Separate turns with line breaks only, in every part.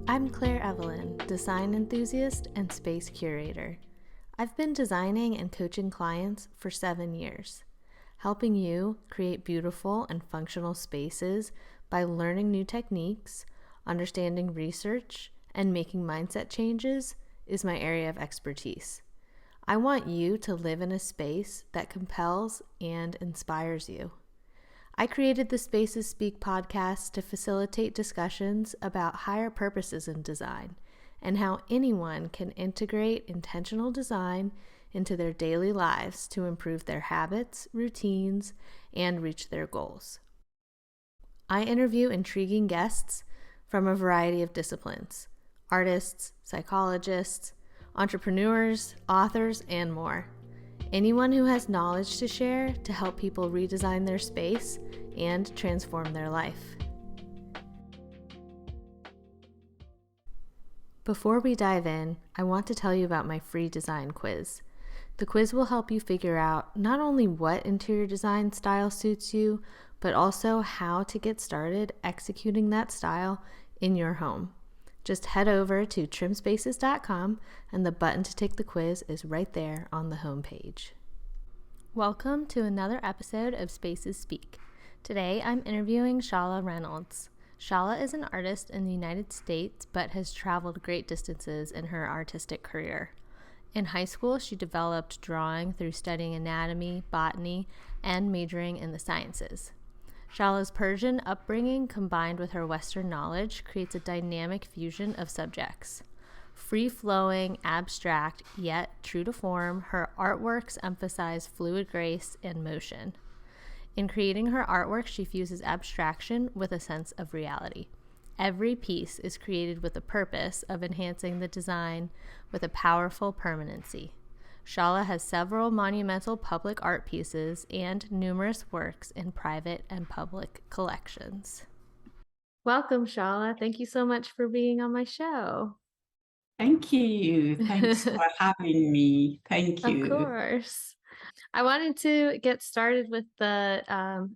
I'm Claire Evelyn, design enthusiast and space curator. I've been designing and coaching clients for 7 years, helping you create beautiful and functional spaces by learning new techniques, understanding research, and making mindset changes is my area of expertise. I want you to live in a space that compels and inspires you. I created the Spaces Speak podcast to facilitate discussions about higher purposes in design and how anyone can integrate intentional design into their daily lives to improve their habits, routines, and reach their goals. I interview intriguing guests from a variety of disciplines: artists, psychologists, entrepreneurs, authors, and more. Anyone who has knowledge to share to help people redesign their space and transform their life. Before we dive in, I want to tell you about my free design quiz. The quiz will help you figure out not only what interior design style suits you, but also how to get started executing that style in your home. Just head over to trimspaces.com and the button to take the quiz is right there on the homepage. Welcome to another episode of Spaces Speak. Today I'm interviewing Shahla Reynolds. Shahla is an artist in the United States but has traveled great distances in her artistic career. In high school, she developed drawing through studying anatomy, botany, and majoring in the sciences. Shahla's Persian upbringing combined with her Western knowledge creates a dynamic fusion of subjects. Free-flowing, abstract, yet true to form, her artworks emphasize fluid grace and motion. In creating her artwork, she fuses abstraction with a sense of reality. Every piece is created with the purpose of enhancing the design with a powerful permanency. Shahla has several monumental public art pieces and numerous works in private and public collections. Welcome, Shahla. Thank you so much for being on my show.
Thank you. Thanks for having me. Thank you.
Of course. I wanted to get started with the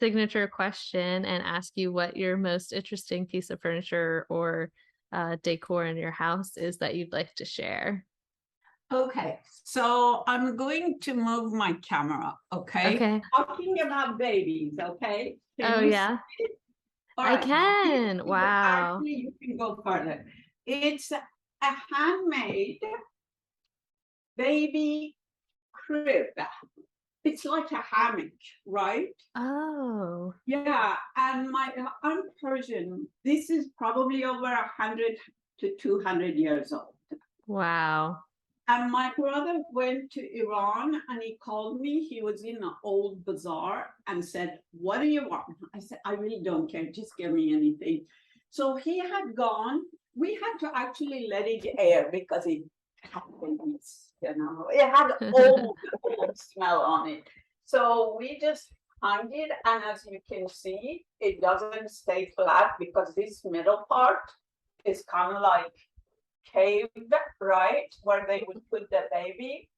signature question and ask you what your most interesting piece of furniture or decor in your house is that you'd like to share.
Okay, so I'm going to move my camera, okay? Talking about babies, okay?
Oh, yeah? I can. Wow.
Actually, you can go further. It's a handmade baby crib. It's like a hammock, right?
Oh.
Yeah, and I'm Persian. This is probably over 100 to 200 years old.
Wow.
And my brother went to Iran and he called me. He was in an old bazaar and said, "What do you want?" I said, "I really don't care. Just give me anything." So he had gone. We had to actually let it air because it had babies, it had old smell on it. So we just hung it. And as you can see, it doesn't stay flat because this middle part is kind of like cave, right, where they would put the baby,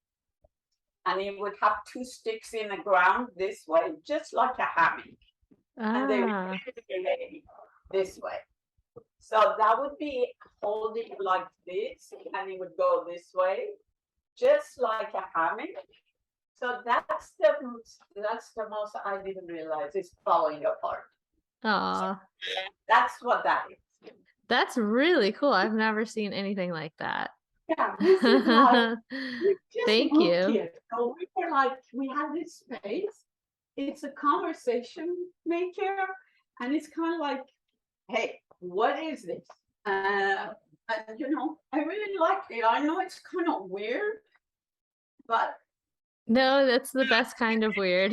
and it would have two sticks in the ground this way, just like a hammock, and they would put the baby this way. So that would be holding like this, and it would go this way, just like a hammock. So that's the most I didn't realize it's falling apart.
So
that's what that is.
That's really cool. I've never seen anything like that.
Yeah, this is like,
thank you.
Here. So we were like, we have this space. It's a conversation maker, and it's kind of like, hey, what is this? And I really like it. I know it's kind of weird, but
no, that's the best kind of weird.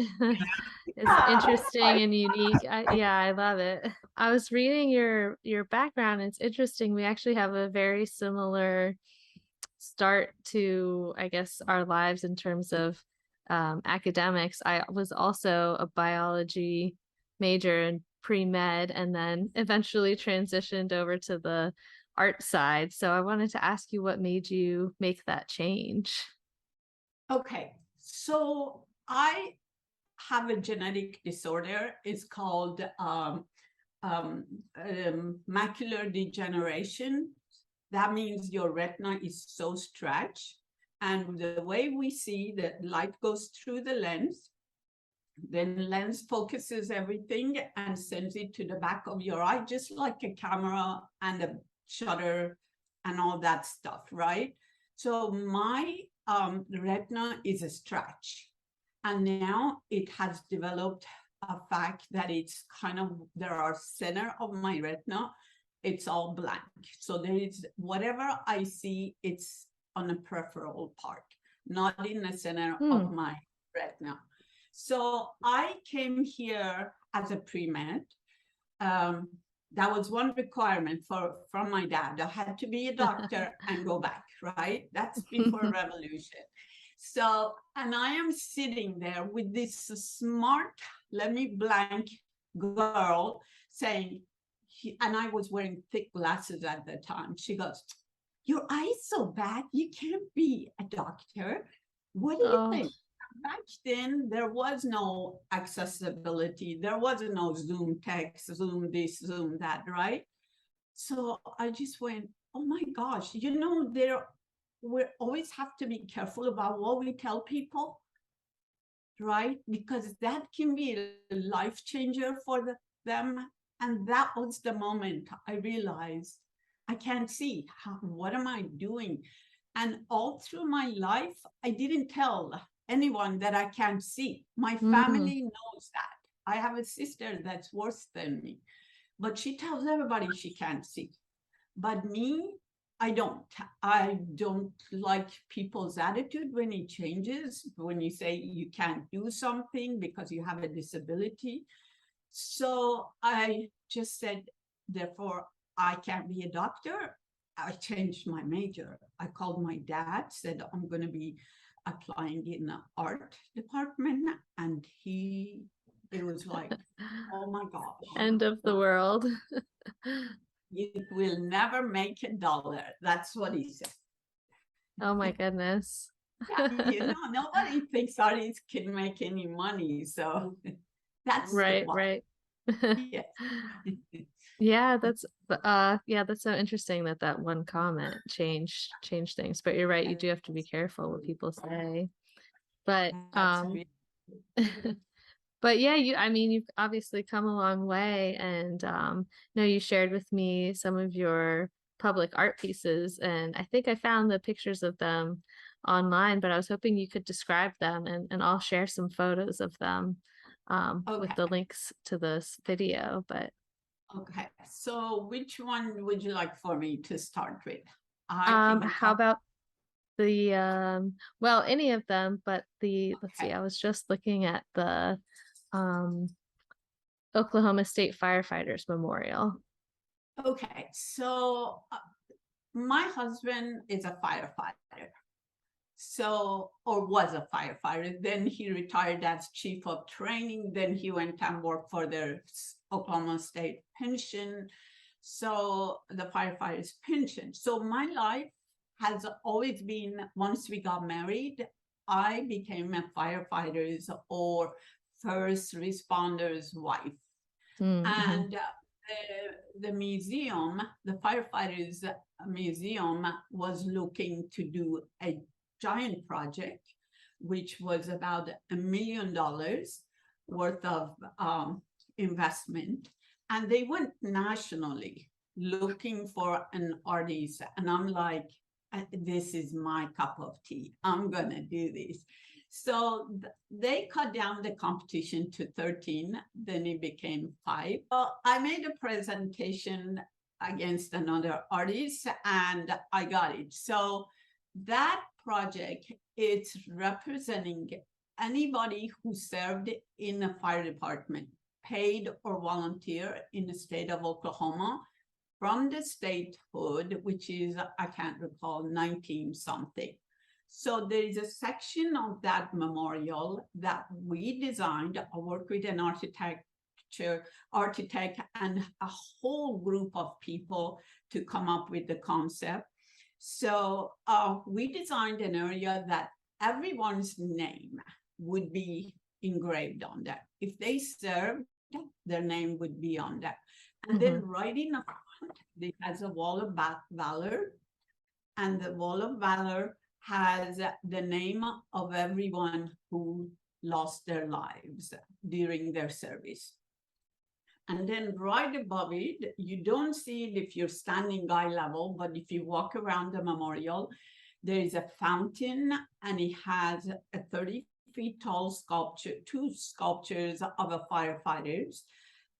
It's interesting and unique. I love it. I was reading your background. It's interesting. We actually have a very similar start to, I guess, our lives in terms of academics. I was also a biology major in pre-med and then eventually transitioned over to the art side. So I wanted to ask you what made you make that change.
Okay, so I have a genetic disorder. It's called macular degeneration. That means your retina is so stretched. And the way we see that light goes through the lens, then lens focuses everything and sends it to the back of your eye, just like a camera and a shutter and all that stuff, right? So my retina is a stretch. And now it has developed a fact that it's kind of, there are center of my retina, it's all blank. So there is, whatever I see, it's on a peripheral part, not in the center of my retina. So I came here as a pre-med. That was one requirement from my dad. I had to be a doctor and go back, right? That's before revolution. So, and I am sitting there with this smart, let me blank girl saying, and I was wearing thick glasses at the time. She goes, "Your eye's so bad, you can't be a doctor. What do you think?" Back then, there was no accessibility. There was no Zoom text, Zoom this, Zoom that, right? So I just went, oh my gosh, we always have to be careful about what we tell people, right? Because that can be a life changer for them. And that was the moment I realized I can't see. What am I doing? And all through my life, I didn't tell anyone that I can't see. My family knows that. I have a sister that's worse than me, but she tells everybody she can't see. But me, I don't. I don't like people's attitude when it changes, when you say you can't do something because you have a disability. So I just said, therefore, I can't be a doctor. I changed my major. I called my dad, said, I'm going to be applying in the art department. And it was like, oh my gosh.
End of the world.
You will never make $1. That's what he said.
Oh my goodness.
Yeah, nobody thinks artists can make any money. So that's
right.
Yes.
Yeah, that's so interesting that one comment changed things. But you're right, you do have to be careful what people say. But but yeah, you've obviously come a long way, and you shared with me some of your public art pieces, and I think I found the pictures of them online, but I was hoping you could describe them, and I'll share some photos of them with the links to this video. But
okay, so which one would you like for me to start with?
How about the well, any of them, but let's see, I was just looking at the Oklahoma State Firefighters Memorial.
Okay, so my husband is a firefighter. So, or was a firefighter. Then he retired as chief of training. Then he went and worked for the Oklahoma State pension. So the firefighters pension. So my life has always been, once we got married, I became a firefighter's or first responder's wife. And the museum, the firefighters museum, was looking to do a giant project, which was about $1 million worth of investment. And they went nationally looking for an artist. And I'm like, this is my cup of tea. I'm going to do this. So they cut down the competition to 13, then it became 5. So I made a presentation against another artist and I got it. So that project, it's representing anybody who served in a fire department, paid or volunteer in the state of Oklahoma from the statehood, which is, I can't recall, 19 something. So there is a section of that memorial that we designed. I worked with an architect and a whole group of people to come up with the concept. So we designed an area that everyone's name would be engraved on that. If they served, their name would be on that. And then right in the front, it has a wall of valor. And the wall of valor has the name of everyone who lost their lives during their service. And then right above it, you don't see it if you're standing eye level, but if you walk around the memorial, there is a fountain and it has a 30 feet tall sculpture, two sculptures of a firefighters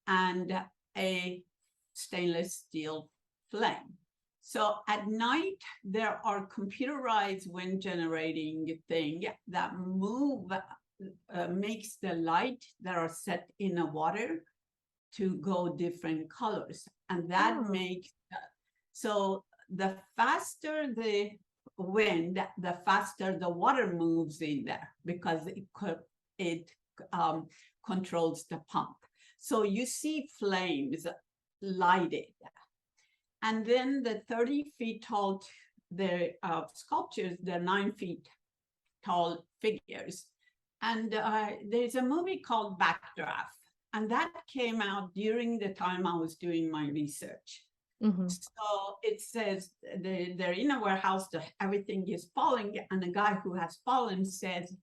and a stainless steel flame. So at night, there are computerized wind generating thing that makes the light that are set in the water to go different colors. And that makes, so the faster the wind, the faster the water moves in there because it controls the pump. So you see flames lighted. And then the 30 feet tall, the sculptures, they're 9 feet tall figures. And there's a movie called Backdraft. And that came out during the time I was doing my research. So it says they're in a warehouse, everything is falling, and the guy who has fallen says,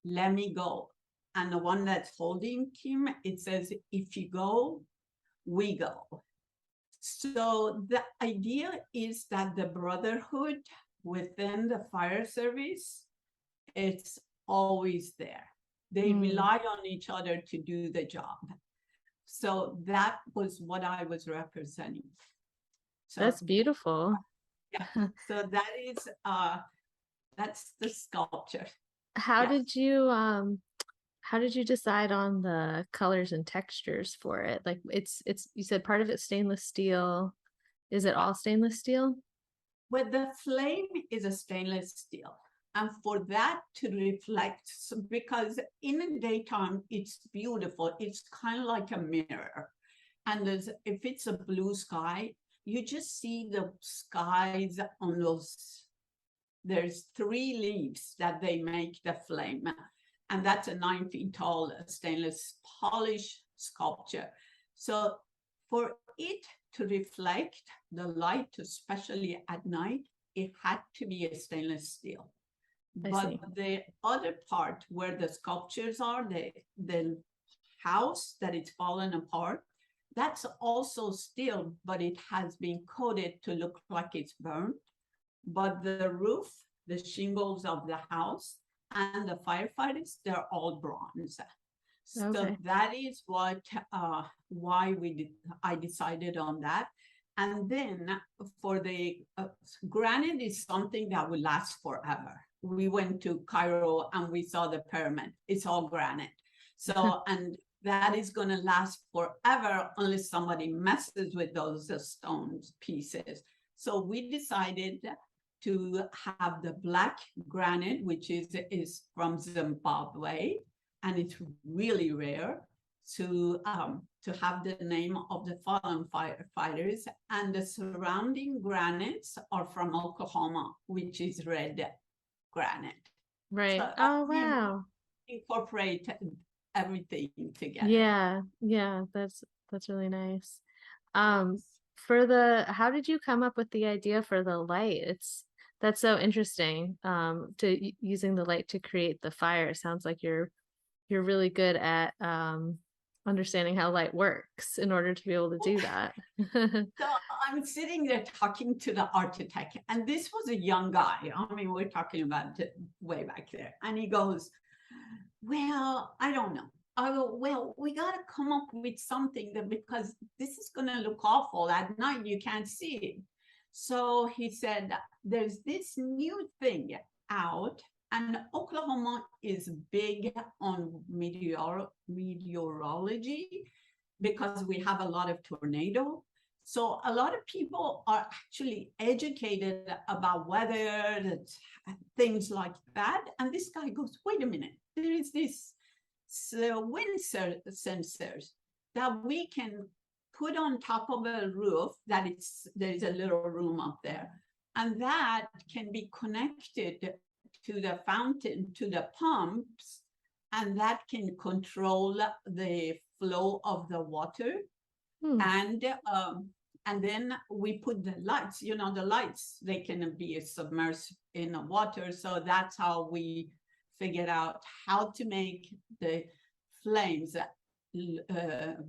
"Let me go." And the one that's holding him, it says, "If you go, we go." So the idea is that the brotherhood within the fire service, it's always there. They rely on each other to do the job. So that was what I was representing. So
that's beautiful.
yeah. So that is that's the sculpture.
How did you decide on the colors and textures for it? Like it's you said part of it's stainless steel. Is it all stainless steel?
Well, the flame is a stainless steel. And for that to reflect, because in the daytime, it's beautiful. It's kind of like a mirror. And if it's a blue sky, you just see the skies on those. There's 3 leaves that they make the flame. And that's a 9 feet tall stainless polished sculpture. So for it to reflect the light, especially at night, it had to be a stainless steel. But the other part where the sculptures are, the house that it's fallen apart, that's also steel, but it has been coated to look like it's burned. But the roof, the shingles of the house, and the firefighters, they're all bronze. So that is what why I decided on that. And then for the granite is something that will last forever. We went to Cairo and we saw the pyramid. It's all granite. So, and that is going to last forever unless somebody messes with those stone pieces. So we decided to have the black granite, which is from Zimbabwe, and it's really rare, to have the name of the fallen firefighters, and the surrounding granites are from Oklahoma, which is red granite.
Right.
So,
oh wow.
Incorporate everything together.
Yeah, that's really nice. How did you come up with the idea for the light? That's so interesting. To using the light to create the fire. It sounds like you're really good at understanding how light works in order to be able to do that.
So I'm sitting there talking to the architect, and this was a young guy. I mean, we're talking about way back there. And he goes, "Well, I don't know." I go, "Well, we got to come up with something that, because this is going to look awful at night. You can't see it." So he said, "There's this new thing out, and Oklahoma is big on meteorology because we have a lot of tornado. So a lot of people are actually educated about weather, things like that." And this guy goes, "Wait a minute, there is this wind sensors that we can put on top of a roof there is a little room up there, and that can be connected to the fountain, to the pumps, and that can control the flow of the water."
Hmm.
And then we put the lights, the lights, they can be submerged in the water. So that's how we figured out how to make the flames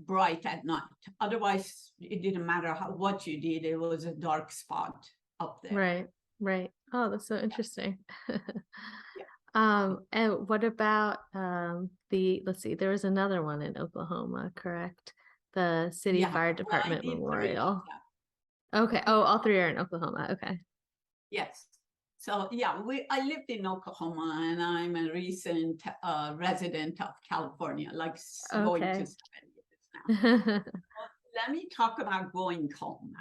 bright at night. Otherwise, it didn't matter what you did, it was a dark spot up there.
Right. Right. Oh, that's so interesting.
Yeah.
And what about let's see, there was another one in Oklahoma, correct? The City
Yeah.
Fire
Well, I
Department
did three of
Memorial.
them.
Okay. Oh, all three are in Oklahoma. Okay.
Yes. So yeah, I lived in Oklahoma, and I'm a recent resident of California, like going to
Okay.
7 years now. Well, let me talk about going home,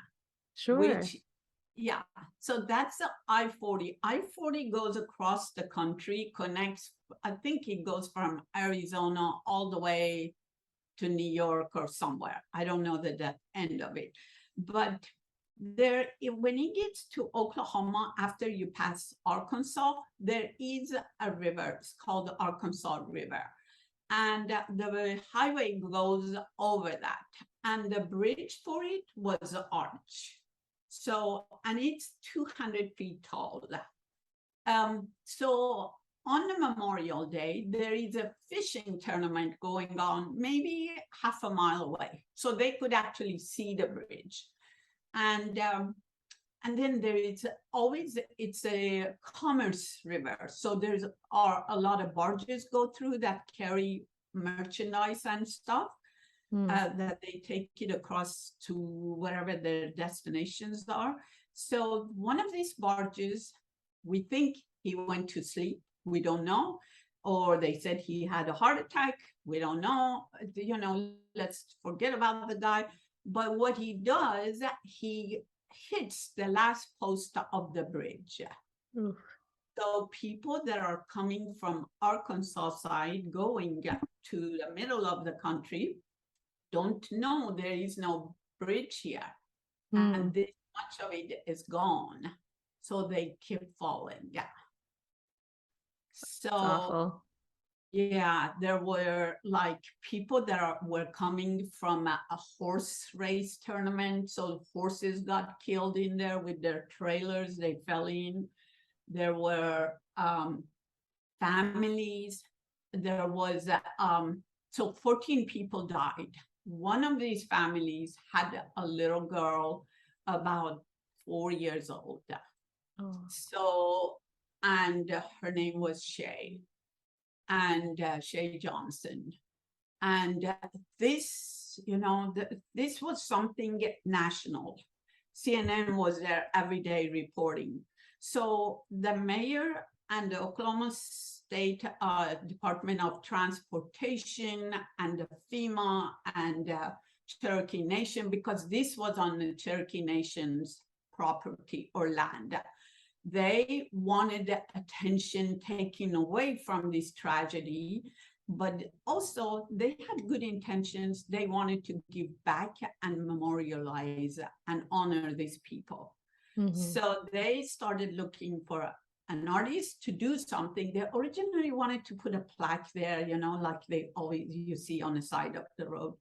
Sure.
which, yeah, so that's the I-40. I-40 goes across the country, connects, I think it goes from Arizona all the way to New York or somewhere. I don't know the end of it. But when it gets to Oklahoma, after you pass Arkansas, there is a river. It's called the Arkansas River. And the highway goes over that. And the bridge for it was an arch. So, and it's 200 feet tall. So on the Memorial Day, there is a fishing tournament going on, maybe half a mile away. So they could actually see the bridge. And then there is always, it's a commerce river. So there's a lot of barges go through that carry merchandise and stuff. That they take it across to wherever their destinations are. So one of these barges, we think he went to sleep. We don't know. Or they said he had a heart attack. We don't know. Let's forget about the guy. But what he does, he hits the last post of the bridge.
Oof.
So people that are coming from Arkansas side going to the middle of the country don't know there is no bridge here, and this much of it is gone, so they keep falling. Yeah.
It's
So
awful.
yeah, there were like people that were coming from a horse race tournament, so horses got killed in there with their trailers, they fell in. There were families. There was so 14 people died. One of these families had a little girl about 4 years old.
Oh.
So, and her name was Shay, and Shay Johnson. And this, this was something national. CNN was there every day reporting. So the mayor and the Oklahoma State Department of Transportation and the FEMA and Cherokee Nation, because this was on the Cherokee Nation's property or land, they wanted attention taken away from this tragedy, but also they had good intentions. They wanted to give back and memorialize and honor these people. So they started looking for an artist to do something. They originally wanted to put a plaque there, like they always you see on the side of the road.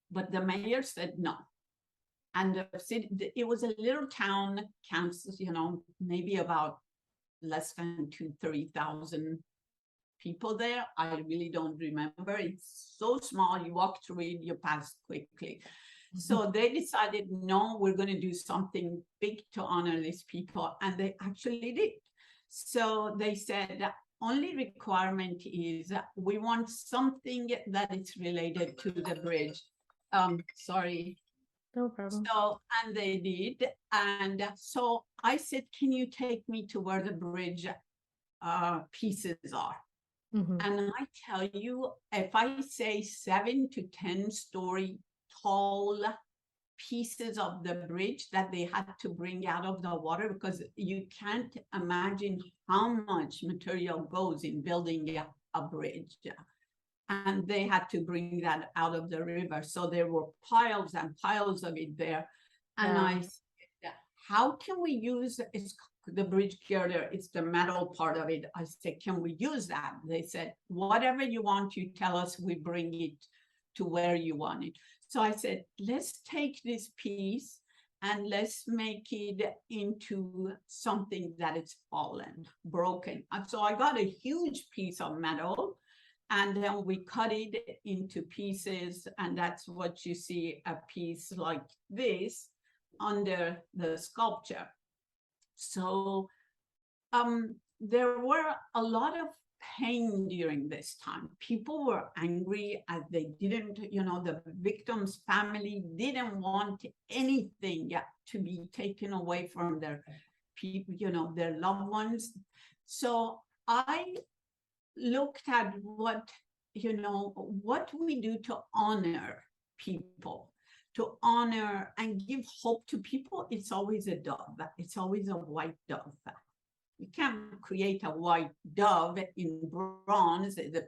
But the mayor said no. And the city, it was a little town, Kansas, maybe about less than 30,000 people there. I really don't remember. It's so small. You walk through it, you pass quickly. So they decided, no, we're going to do something big to honor these people. And they actually did. So they said, the only requirement is we want something that is related to the bridge. Sorry.
No problem.
So, and they did. And so I said, can you take me to where the bridge pieces are? And I tell you, if I say 7 to 10 story tall pieces of the bridge that they had to bring out of the water, because you can't imagine how much material goes in building a bridge. And they had to bring that out of the river. So there were piles and piles of it there. And I said, how can we use the bridge girder? It's the metal part of it. I said, can we use that? They said, whatever you want, you tell us, we bring it to where you want it. So I said, let's take this piece and let's make it into something that is fallen, broken. And so I got a huge piece of metal, and then we cut it into pieces, and that's what you see, a piece like this under the sculpture. So there were a lot of pain during this time. People were angry as they didn't, the victim's family didn't want anything to be taken away from their people, their loved ones. So I looked at what we do to honor people, to honor and give hope to people. It's always a dove. It's always a white dove. You can't create a white dove in bronze. The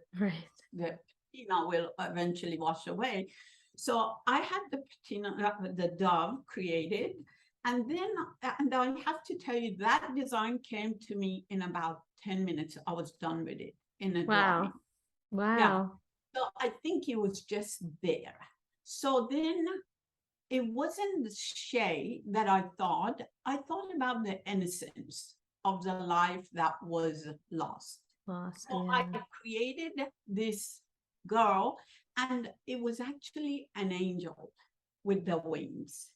patina will eventually wash away. So I had the patina, the dove created, and I have to tell you that design came to me in about 10 minutes. I was done with it in a drawing.
Wow.
Yeah. So I think it was just there. So then it wasn't the shade that I thought about the innocence of the life that was lost. So I created this girl, and it was actually an angel with the wings.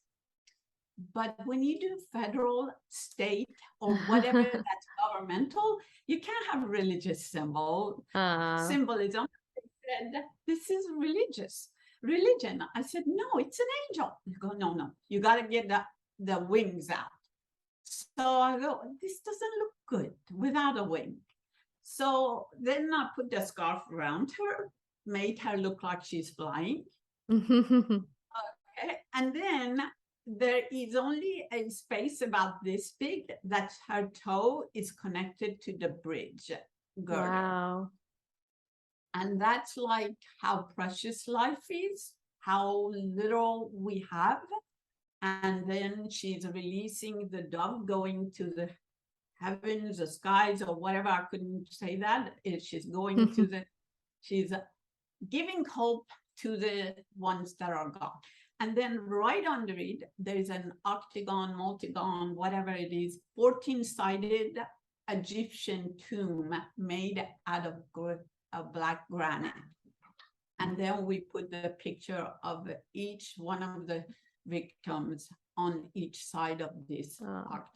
But when you do federal, state, or whatever that's governmental, you can't have religious symbolism. They said, this is religion. I said, no, it's an angel. You go, no, you got to get the wings out. So I go, this doesn't look good without a wing. So then I put the scarf around her, made her look like she's flying. Okay. And then there is only a space about this big that her toe is connected to the bridge girder.
Wow.
And that's like how precious life is, how little we have. And then she's releasing the dove, going to the heavens, the skies, or whatever. I couldn't say that. She's going to she's giving hope to the ones that are gone. And then right under it, there's an octagon, multagon, whatever it is, 14-sided Egyptian tomb made out of black granite. And then we put the picture of each one of the victims on each side of this octagon.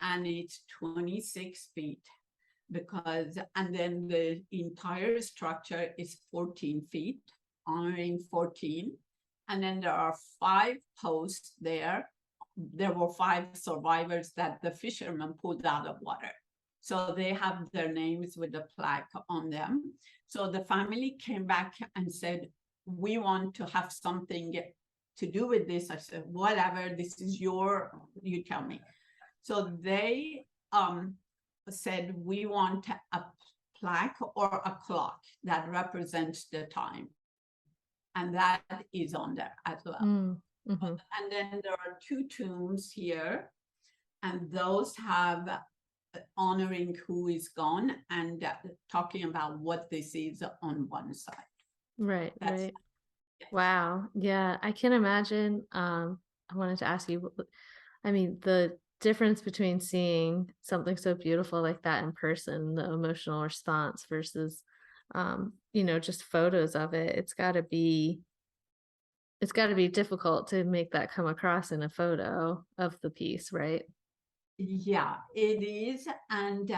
And it's 26 feet and then the entire structure is 14 feet, honoring 14. And then there are 5 posts there. There were 5 survivors that the fishermen pulled out of water. So they have their names with the plaque on them. So the family came back and said, we want to have something to do with this. I said, whatever, this is you tell me. So they said, we want a plaque or a clock that represents the time. And that is on there as well. Mm-hmm. And then there are 2 tombs here, and those have honoring who is gone and talking about what this is on one side.
Right. Yes. Wow. Yeah, I can imagine. I wanted to ask you, I mean, the difference between seeing something so beautiful like that in person, the emotional response versus, just photos of it. It's got to be difficult to make that come across in a photo of the piece, right?
Yeah, it is. And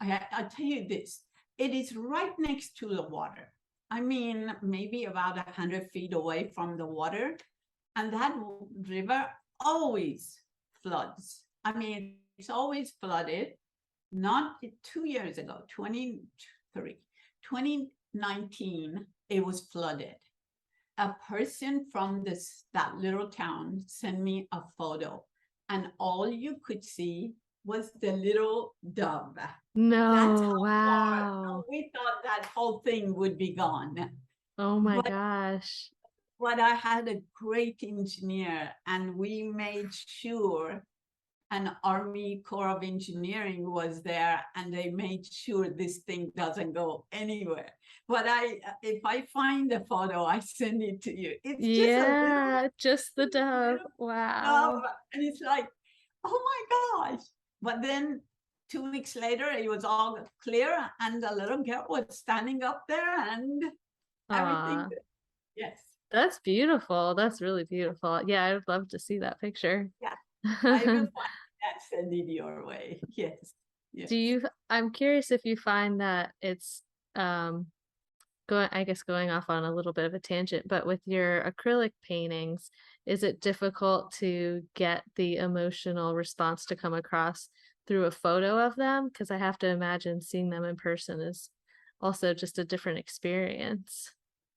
I'll tell you this, it is right next to the water. I mean, maybe about 100 feet away from the water. And that river always floods. I mean, it's always flooded. Not 2 years ago, 2019, it was flooded. A person from that little town sent me a photo, and all you could see was the little dove.
No,
that's how
wow.
we thought that whole thing would be gone.
Oh my gosh.
But I had a great engineer, and we made sure and Army Corps of Engineering was there, and they made sure this thing doesn't go anywhere. But if I find the photo, I send it to you. It's just a
Yeah, just the dove.
little dove,
Wow.
and it's like, oh my gosh. But then 2 weeks later, it was all clear, and the little girl was standing up there, and everything.
Aw,
Yes,
that's beautiful. That's really beautiful. Yeah, I would love to see that picture.
yeah. I will find it and send it your way. Yes,
Do
yes.
you, I'm curious if you find that it's um I guess going off on a little bit of a tangent, but with your acrylic paintings, is it difficult to get the emotional response to come across through a photo of them? Because I have to imagine seeing them in person is also just a different experience.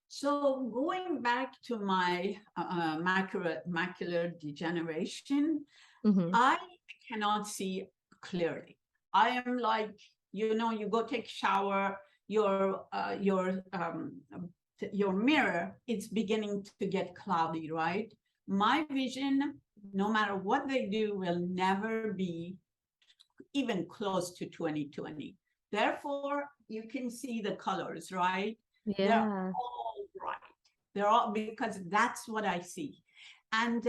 So going back to my macular degeneration,
Hmm.
I cannot see clearly. I am like, you go take a shower, your mirror, it's beginning to get cloudy, right? My vision, no matter what they do, will never be even close to 2020. Therefore, you can see the colors, right? They're
Yeah.
all bright. They're all, because that's what I see. And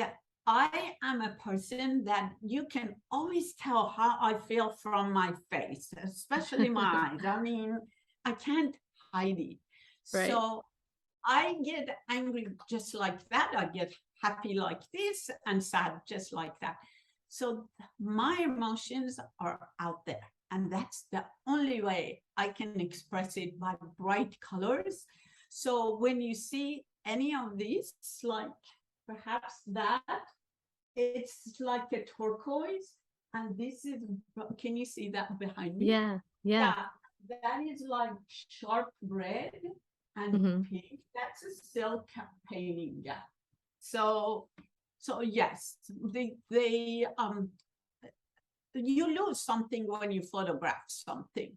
I am a person that you can always tell how I feel from my face, especially my eyes. I mean, I can't hide it.
Right.
So I get angry just like that. I get happy like this and sad just like that. So my emotions are out there. And that's the only way I can express it, by bright colors. So when you see any of these, like perhaps that, it's like a turquoise. And this is, can you see that behind me?
Yeah. Yeah.
Yeah, that is like sharp red and
Hmm.
pink. That's a silk painting. Yeah. So, so yes, you lose something when you photograph something.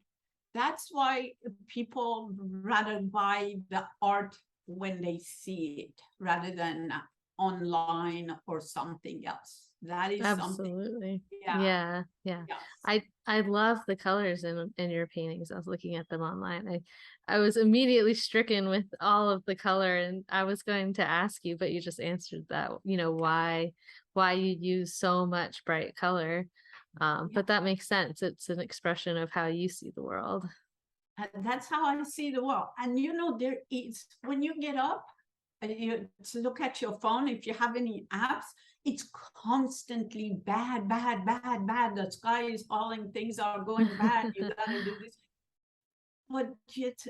That's why people rather buy the art when they see it rather than online or something else. That is something.
Absolutely.
Yeah.
Yeah, yeah.
Yes.
I love the colors in your paintings. I was looking at them online. I was immediately stricken with all of the color, and I was going to ask you, but you just answered that, why you use so much bright color.
Yeah.
But that makes sense. It's an expression of how you see the world.
And that's how I see the world. And there is, when you get up and you look at your phone, if you have any apps, it's constantly bad, bad, bad, bad. The sky is falling, things are going bad. You got to do this. But yet,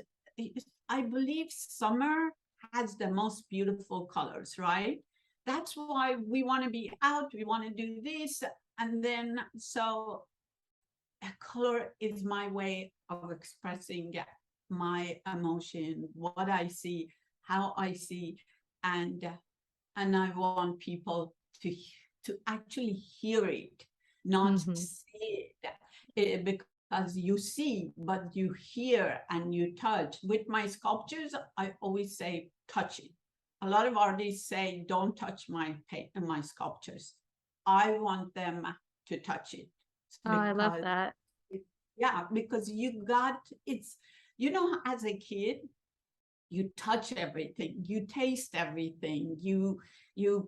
I believe summer has the most beautiful colors, right? That's why we want to be out, we want to do this. And then, so color is my way of expressing my emotion, what I see, how I see, and I want people to actually hear it, not
Hmm.
see it, because you see, but you hear and you touch. With my sculptures, I always say touch it. A lot of artists say don't touch my sculptures. I want them to touch it
Oh, I love
because
that.
yeah, because as a kid, you touch everything, you taste everything, you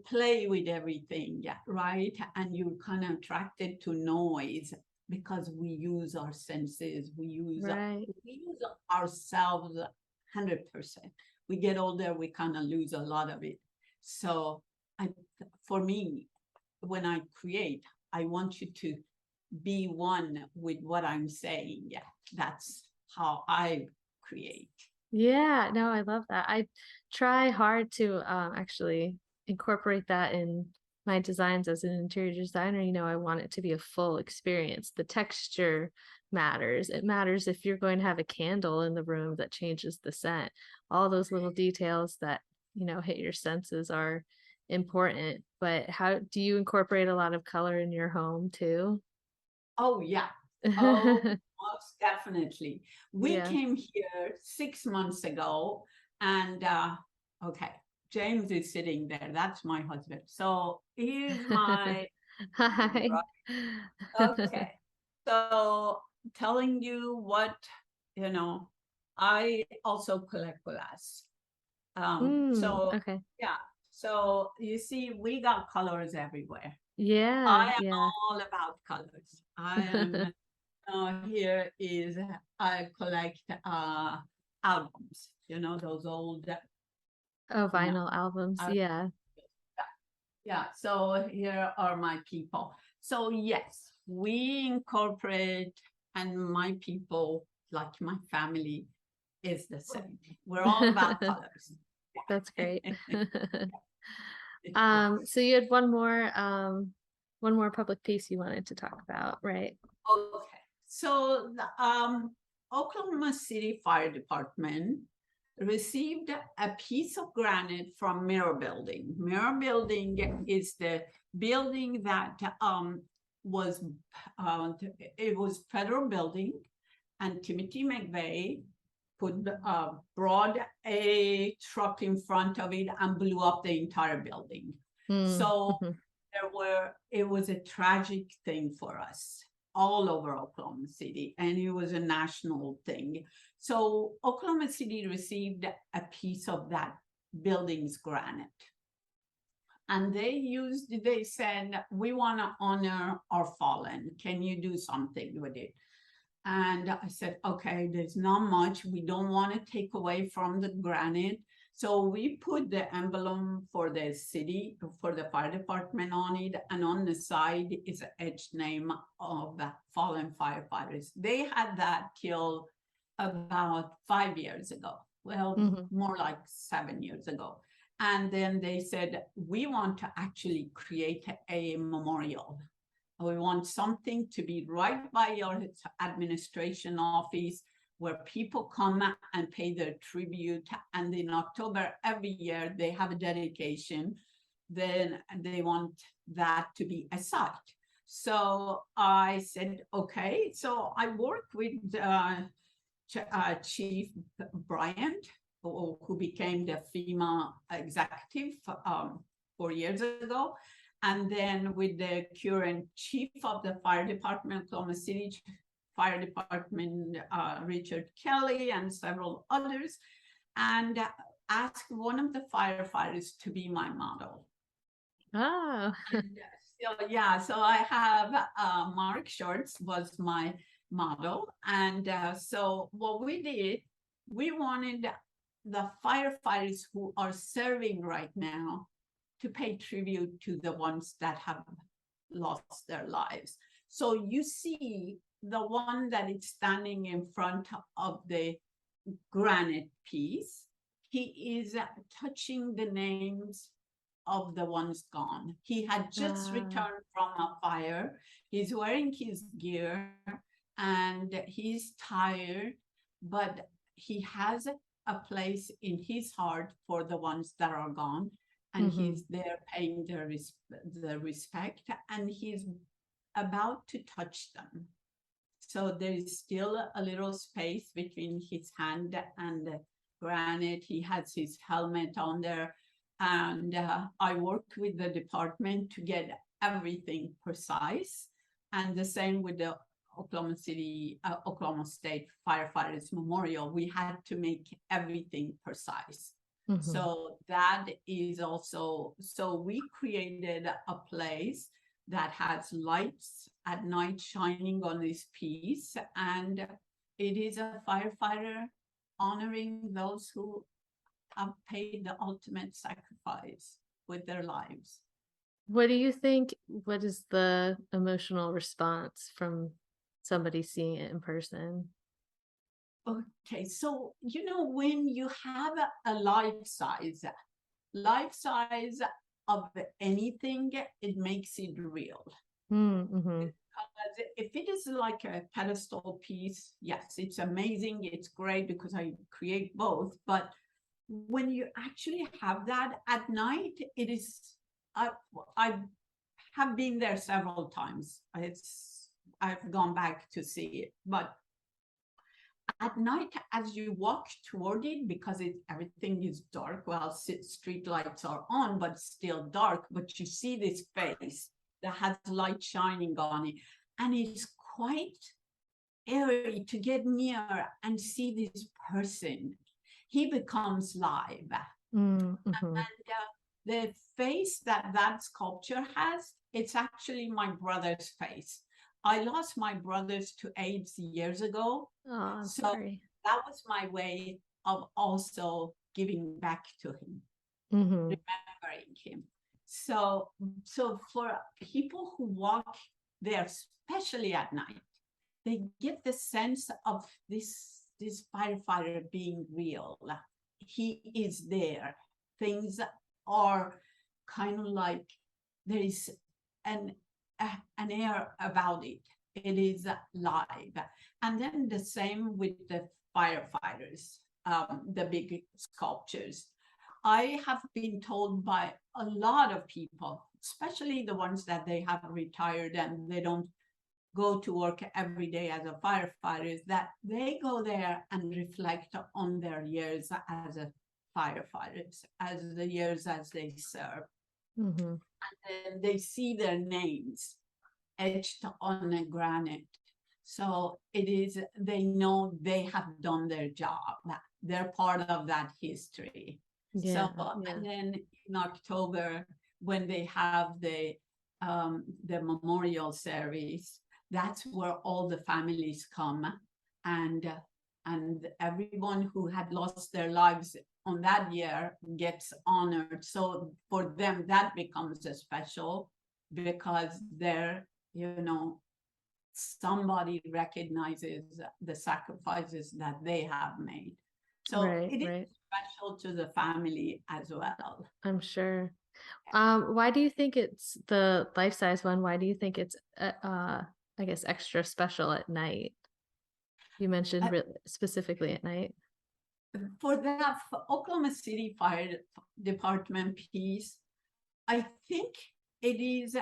play with everything, yeah, right? And you're kind of attracted to noise because we use our senses,
Right.
we use ourselves 100%. We get older, we kind of lose a lot of it. So I, for me, when I create, I want you to be one with what I'm saying. Yeah, that's how I create.
Yeah, no, I love that. I try hard to actually incorporate that in my designs as an interior designer. I want it to be a full experience. The texture matters. It matters if you're going to have a candle in the room that changes the scent. All those little details that, hit your senses are important. But how do you incorporate a lot of color in your home too?
Oh, yeah. Oh, most definitely. We
Yeah.
came here 6 months ago, and okay, James is sitting there. That's my husband. So here's my
Hi.
Right. Okay. So telling you what, you know, I also collect glass. So
Okay.
yeah, so you see, we got colors everywhere. I
Yeah,
am
yeah.
all about colors. I am here is I collect albums, those old,
Oh,
you know,
vinyl albums.
uh,
Yeah.
yeah. So here are my people. So yes, we incorporate, and my people, like my family, is the same. We're all about colors.
That's great.
Yeah.
So you had one more public piece you wanted to talk about, right?
Okay, so the Oklahoma City Fire Department received a piece of granite from Mirror Building. Mirror Building is the building that was it was federal building, and Timothy McVeigh brought a truck in front of it and blew up the entire building.
Mm,
So
mhm,
it was a tragic thing for us all over Oklahoma City, and it was a national thing. So Oklahoma City received a piece of that building's granite. And they said, we want to honor our fallen. Can you do something with it? And I said, okay, there's not much. We don't want to take away from the granite. So we put the emblem for the city, for the fire department on it. And on the side is an etched name of fallen firefighters. They had that till about 5 years ago. Well,
mhm.
more like 7 years ago. And then they said, we want to actually create a memorial. We want something to be right by your administration office where people come and pay their tribute. And in October every year, they have a dedication. Then they want that to be a site. So I said, okay. So I worked with Chief Bryant, who became the FEMA executive 4 years ago. And then with the current chief of the fire department, Oklahoma City Fire Department, Richard Kelly, and several others, and asked one of the firefighters to be my model.
Oh.
And so, yeah, so I have Mark Shorts was my model. And so what we did, we wanted the firefighters who are serving right now to pay tribute to the ones that have lost their lives. So you see the one that is standing in front of the granite piece, he is touching the names of the ones gone. He had just
Ah.
returned from a fire. He's wearing his gear and he's tired, but he has a place in his heart for the ones that are gone. And
Mhm,
he's there paying the respect, and he's about to touch them. So there is still a little space between his hand and the granite. He has his helmet on there. And I worked with the department to get everything precise. And the same with the Oklahoma State Firefighters Memorial. We had to make everything precise.
mhm.
So that is also, so we created a place that has lights at night shining on this piece. And it is a firefighter honoring those who have paid the ultimate sacrifice with their lives.
What do you think what is the emotional response from somebody seeing it in person?
Okay, so when you have a life size of anything, it makes it real.
Mm, mhm.
If it is like a pedestal piece, yes, it's amazing. It's great because I create both. But when you actually have that at night, it is. I have been there several times. I've gone back to see it, but at night, as you walk toward it, because everything is dark, well, street lights are on, but still dark. But you see this face that has light shining on it. And it's quite eerie to get near and see this person. He becomes live.
Mm-hmm.
And the face that that sculpture has, it's actually my brother's face. I lost my brothers to AIDS years ago.
Oh, I'm
So
sorry.
that was my way of also giving back to him,
Mm-hmm.
remembering him. So, so for people who walk there, especially at night, they get the sense of this firefighter being real. He is there. Things are kind of like there is an an air about it. It is live. And then the same with the firefighters, the big sculptures. I have been told by a lot of people, especially the ones that they have retired and they don't go to work every day as a firefighter, is that they go there and reflect on their years as a firefighters, as the years as they serve.
Mm-hmm.
And they see their names etched on a granite. So it is, they know they have done their job. They're part of that history.
Yeah,
So,
yeah.
and then in October, when they have the memorial service, that's where all the families come, and and everyone who had lost their lives on that year gets honored. So for them, that becomes a special, because they're, you know, somebody recognizes the sacrifices that they have made. So
Right,
it is
right.
special to the family as well.
I'm sure. Why do you think it's the life-size one? Why do you think it's I guess extra special at night? You mentioned
Uh,
specifically at night.
for that Oklahoma City Fire Department piece, I think it is,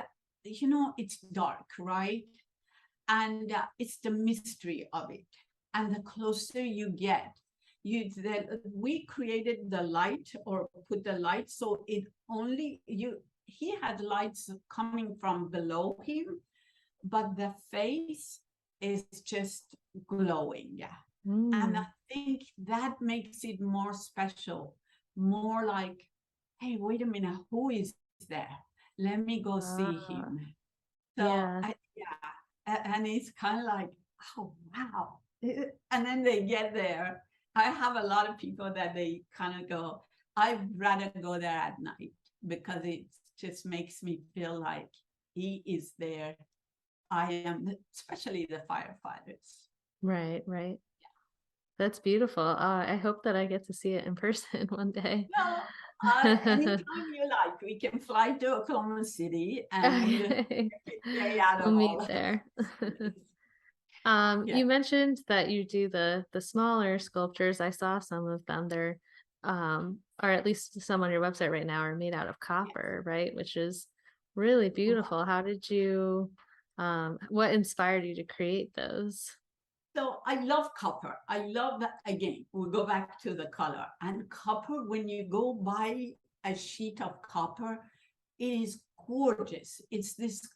you know, it's dark, right? And it's the mystery of it. And the closer you get, we created the light, or put the light, so it only you he had lights coming from below him, but the face is just glowing. Yeah. And I
Mm.
think that makes it more special, more like, hey, wait a minute, who is there? Let me go see
Ah,
him. So
yeah.
yeah, and it's kind of like, oh wow. And then they get there. I have a lot of people that they kind of go, I'd rather go there at night, because it just makes me feel like he is there. I am, especially the firefighters.
Right, right. That's beautiful. I hope that I get to see it in person one day.
Well, anytime you like, we can fly to Oklahoma City and
Okay.
stay out
We'll
of all
meet
of
there.
this. Yeah,
You mentioned that you do the smaller sculptures. I saw some of them. They're or at least some on your website right now are made out of
yes.
copper, right? Which is really beautiful. How did you what inspired you to create those?
So I love copper. I love that. Again, we go back to the color. And copper, when you go buy a sheet of copper, it is gorgeous. It's this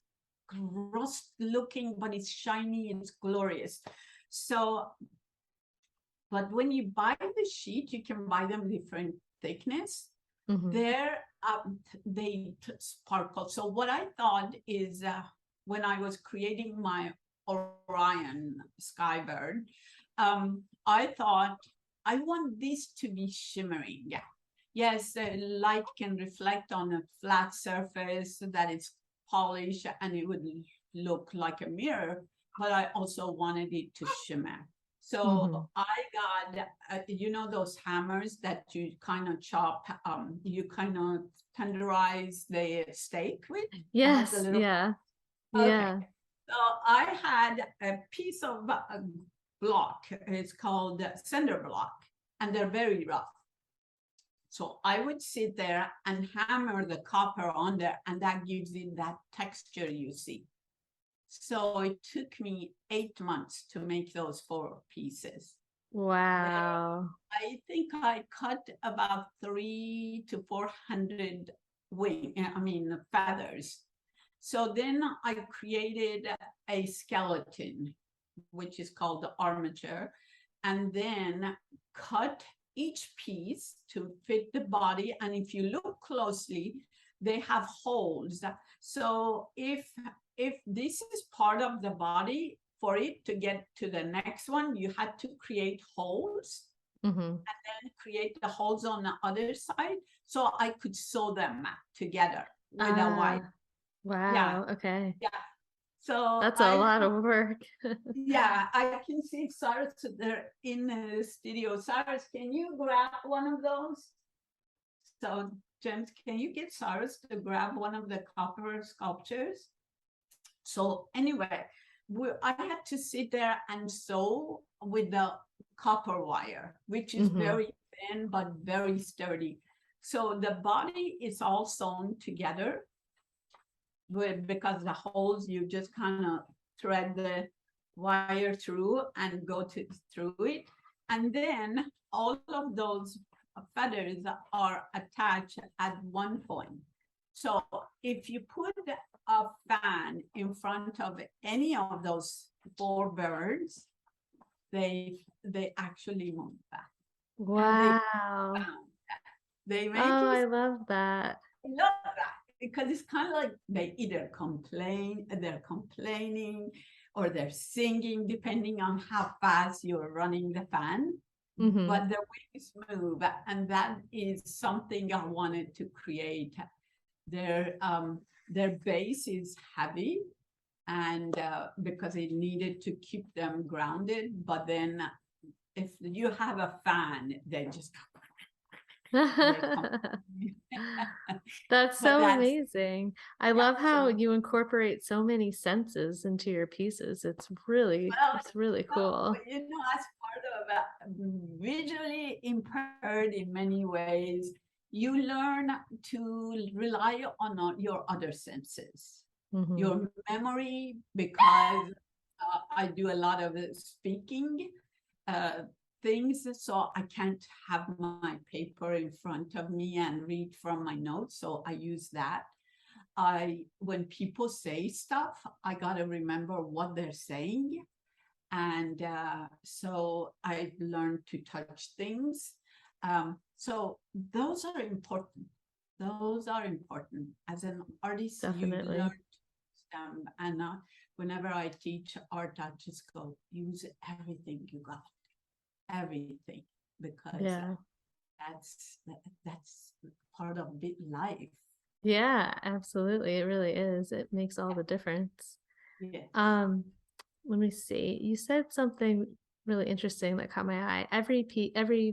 rust looking, but it's shiny, it's glorious. So, but when you buy the sheet, you can buy them different thickness.
Hmm.
There, they sparkle. So what I thought is, when I was creating my Orion Skybird, I thought I want this to be shimmering. Yeah. Yes, the light can reflect on a flat surface that is polished and it would look like a mirror, but I also wanted it to shimmer.
Hmm.
So I got, you know, those hammers that you kind of chop, you kind of tenderize the steak with. It has a
Yes,
little,
yeah.
okay.
Yeah.
So I had a piece of block. It's called cinder block, and they're very rough. So I would sit there and hammer the copper on there, and that gives it that texture you see. So it took me 8 months to make those 4 pieces. They,
Wow.
I think I cut about 300 to 400 feathers. So then I created a skeleton, which is called the armature, and then cut each piece to fit the body. And if you look closely, they have holes. So if this is part of the body, for it to get to the next one, you had to create holes
Mm-hmm.
and then create the holes on the other side so I could sew them together with a wire. Yeah,
Wow. Okay.
yeah. So
That's a lot of work.
yeah, I can see Cyrus there in the studio. Cyrus, can you grab one of those? So, James, can you get Cyrus to grab one of the copper sculptures? So anyway, I had to sit there and sew with the copper wire, which is very thin but very sturdy. So the body is all sewn together because the holes, you just kind of thread the wire through and go through it. And then all of those feathers are attached at one point. So if you put a fan in front of any of those 4 birds, they actually move back.
Wow.
They
Oh,
make
I
it.
love that.
I love that because it's kind of like they either they're complaining, or they're singing, depending on how fast you're running the fan. But the wings move, and that is something I wanted to create. Their base is heavy, and because it needed to keep them grounded. But then, if you have a fan, they just they come.
That's
But
so
that's
amazing. I
yeah.
love how
So
you incorporate so many senses into your pieces. It's
well,
really cool.
as part of visually impaired in many ways, you learn to rely on your other senses, your memory, because I do a lot of speaking uh, things, so I can't have my paper in front of me and read from my notes. So I use that. When people say stuff, I gotta remember what they're saying, and so I learned to touch things. So those are important. Those are important. As an artist, you learn
Definitely.
them. And whenever I teach art, I just go use everything you got, everything, because
Yeah.
that's part of big life.
Yeah, absolutely. It really is. It makes all the difference.
Yes.
Um, let me see. You said something really interesting that caught my eye. Every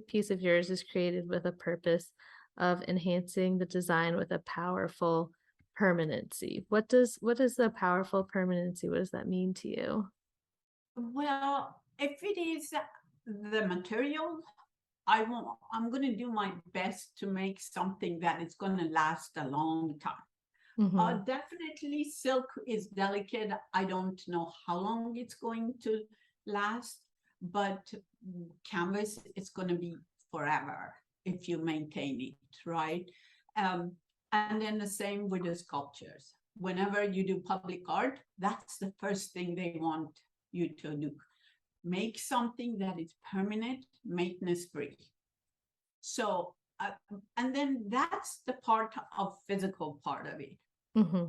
piece of yours is created with a purpose of enhancing the design with a powerful permanency. What is the powerful permanency? What does that mean to you?
Well, if it is the material, I'm going to do my best to make something that is going to last a long time.
Mm-hmm.
Definitely silk is delicate. I don't know how long it's going to last, but canvas is going to be forever if you maintain it, right? And then the same with the sculptures. Whenever you do public art, that's the first thing they want you to do. Make something that is permanent, maintenance free. So, and then that's the part of physical part of it.
Mm-hmm.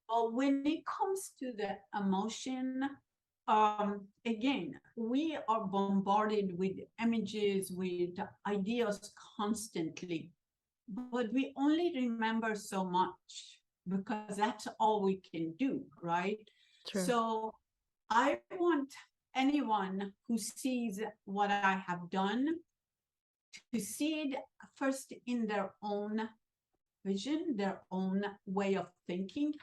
But when it comes to the emotion, again, we are bombarded with images, with ideas constantly, but we only remember so much because that's all we can do, right?
True.
So I want anyone who sees what I have done to see it first in their own vision, their own way of thinking,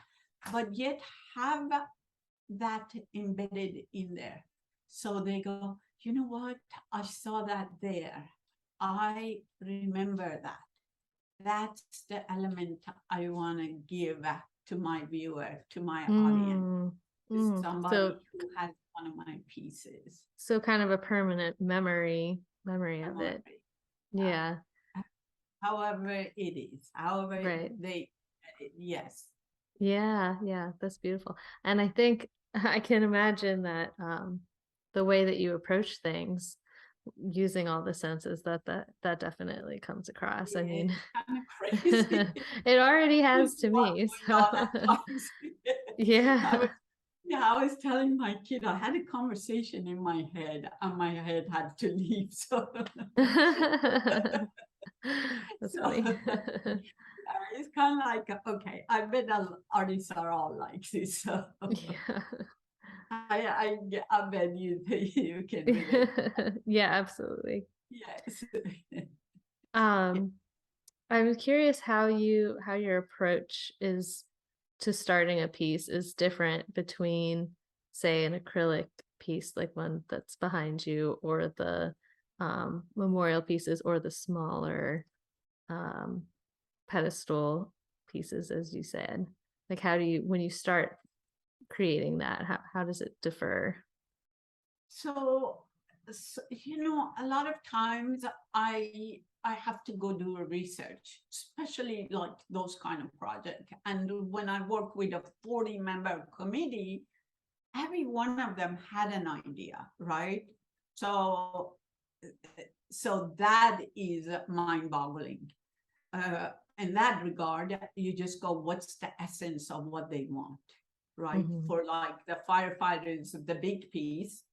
but yet have that embedded in there. So they go, you know what? I saw that there. I remember that. That's the element I want to give to my viewer, to my audience,
Mm.
to
Mm.
somebody who has one of my pieces.
So kind of a permanent memory of it.
Memory.
Yeah.
However it is, however
Right.
they, yes.
Yeah, that's beautiful. And I think I can imagine that the way that you approach things using all the senses that definitely comes across. I
Yeah,
mean,
it's kind of crazy.
it already
There's
has
a
to
lot
me.
going
So
on at times. I
yeah.
was, yeah, I was telling my kid I had a conversation in my head, and my head had to leave. So,
That's
so
funny.
it's kind of like okay, I bet artists are all like this. So
Yeah.
I bet you can relate.
Yeah, absolutely.
Yes.
Um, I'm curious how your approach is to starting a piece is different between, say, an acrylic piece like one that's behind you, or the memorial pieces, or the smaller um, pedestal pieces, as you said. Like, how do you when you start creating that? How does it differ?
So, a lot of times I have to go do a research, especially like those kind of project. And when I work with a 40-member committee, every one of them had an idea, right? So, so that is mind-boggling. Uh, in that regard, you just go, what's the essence of what they want, right?
Hmm.
For like the firefighters, the big piece,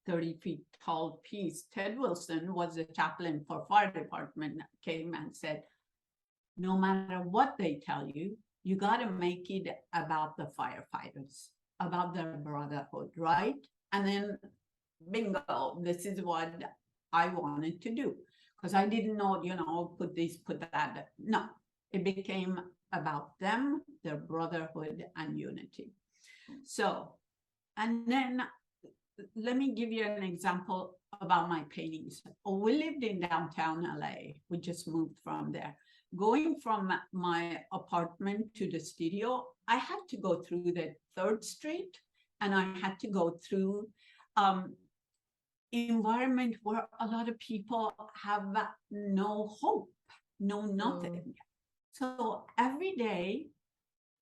30 feet tall piece. Ted Wilson was the chaplain for fire department, came and said, no matter what they tell you, you got to make it about the firefighters, about their brotherhood, right? And then bingo, this is what I wanted to do. Because I didn't know, put this, put that. No, it became about them, their brotherhood and unity. So, and then let me give you an example about my paintings. We lived in downtown LA. We just moved from there. Going from my apartment to the studio, I had to go through the 3rd Street, and I had to go through environment where a lot of people have no hope, no
Oh.
nothing. So every day,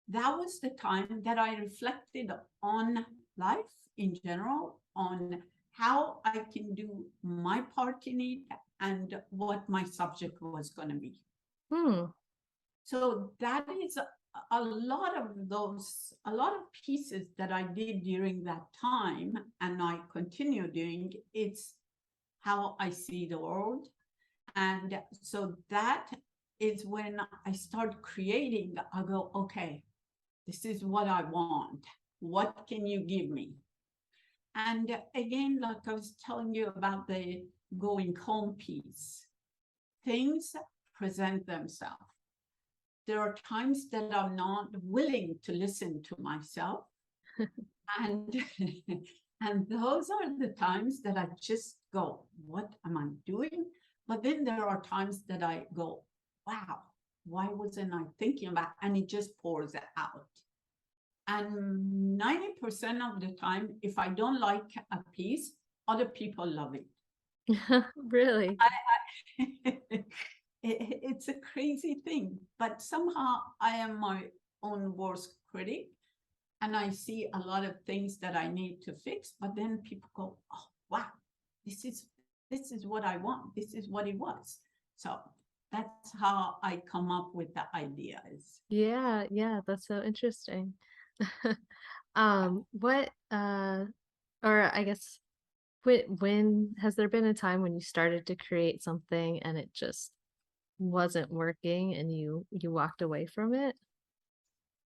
that was the time that I reflected on life in general, on how I can do my part in it and what my subject was going to be.
Hmm.
So that is a lot of pieces that I did during that time, and I continue doing. It's how I see the world. And so that is when I start creating, I go, okay, this is what I want. What can you give me? And again, like I was telling you about the going home piece, things present themselves. There are times that I'm not willing to listen to myself. And and those are the times that I just go, what am I doing? But then there are times that I go, wow, why wasn't I thinking about? And it just pours out. And 90% of the time, if I don't like a piece, other people love it.
Really?
It's a crazy thing, but somehow I am my own worst critic, and I see a lot of things that I need to fix. But then people go, "Oh, wow, this is what I want. This is what it was." So that's how I come up with the ideas.
Yeah, that's so interesting. What or I guess when has there been a time when you started to create something and it just wasn't working and you walked away from it?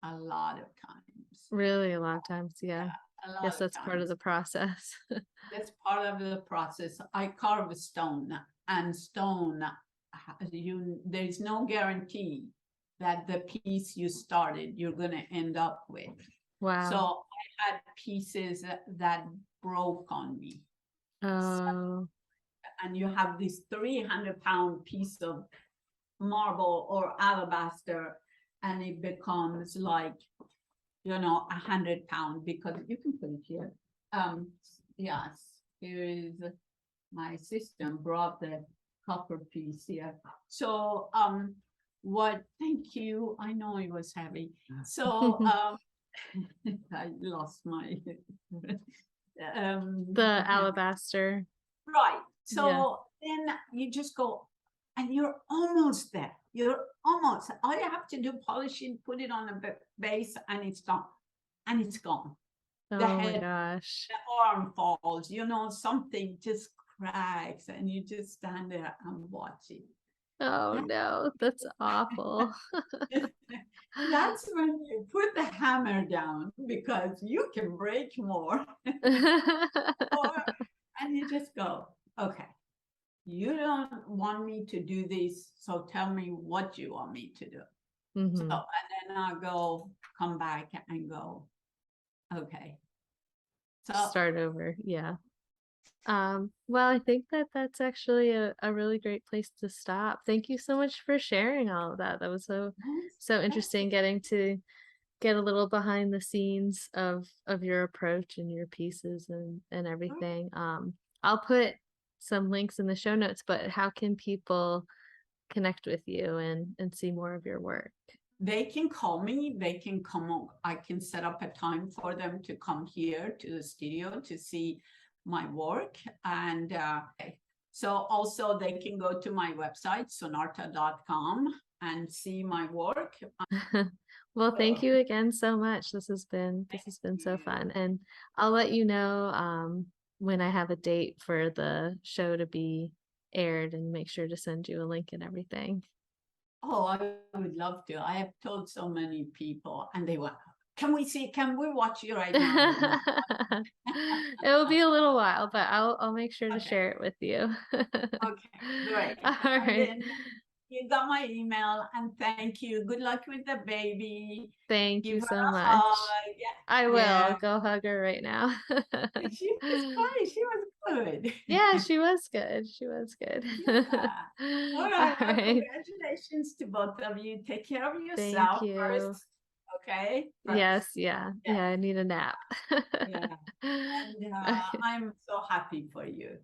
A lot of times,
Really, a lot of times, yeah.
yeah, a lot
Guess
of
that's part of
times.
the process.
That's part of the process. I carve stone, and stone, there's no guarantee that the piece you started you're going to end up with. So
Wow.
I had pieces that broke on me.
Oh,
And you have this 300-pound piece of marble or alabaster, and it becomes like 100-pound, because you can put it here. Yes, here is my system brought the copper piece here. So thank you. I know it was heavy. So I lost my
The alabaster.
right.
Yeah.
So then you just go and you're almost there. You're almost, all you have to do, polish it, put it on a base, and it's done. And it's gone. The
Oh my
head,
gosh.
the arm falls, something just cracks, and you just stand there and watch it.
Oh no, that's awful.
That's when you put the hammer down, because you can break more. Or, and you just go, okay, you don't want me to do this, so tell me what you want me to do. So,
Mhm.
and then I'll come back and go, okay. So,
Start over. Yeah. Well, I think that that's actually a really great place to stop. Thank you so much for sharing all of that. That was so
that's
interesting getting to get a little behind the scenes of your approach and your pieces and everything. I'll put some links in the show notes, but how can people connect with you and see more of your work?
they can call me, they can come, I can set up a time for them to come here to the studio to see my work. And so also they can go to my website, sonarta.com, and see my work.
Well, thank
So,
you again so much. This
thank
has been so
you.
fun. And I'll let you know when I have a date for the show to be aired and make sure to send you a link and everything.
Oh, I would love to. I have told so many people, and they went, can we watch you right now? No.
It will be a little while, but I'll make sure to
Okay.
share it with you.
Okay, great.
All
And
right.
then you got my email, and thank you. Good luck with the baby.
Thank
Give
you
her
so
a
much.
hug.
I will
Yeah.
go hug her right now.
She was fine. She was good.
Yeah, she was good. She was good.
Yeah. All
All
right. Well,
right.
congratulations to both of you. Take care of
Thank
yourself
you.
first. Okay.
Yes,
First.
yeah.
Yeah.
Yeah, I need a nap.
Yeah. And
Okay.
I'm so happy for you. Yeah.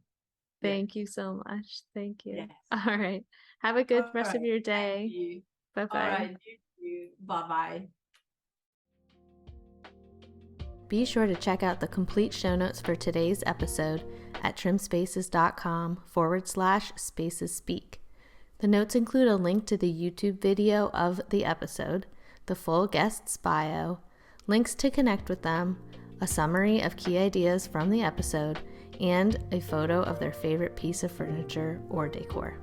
Thank you so much. Thank you.
Yes.
All right. Have a good
All
rest of
right.
your
Thank
day.
you. All
Bye-bye.
right. You too. Bye bye.
Be sure to check out the complete show notes for today's episode at trimspaces.com/spacesspeak. The notes include a link to the YouTube video of the episode, the full guest's bio, links to connect with them, a summary of key ideas from the episode, and a photo of their favorite piece of furniture or decor.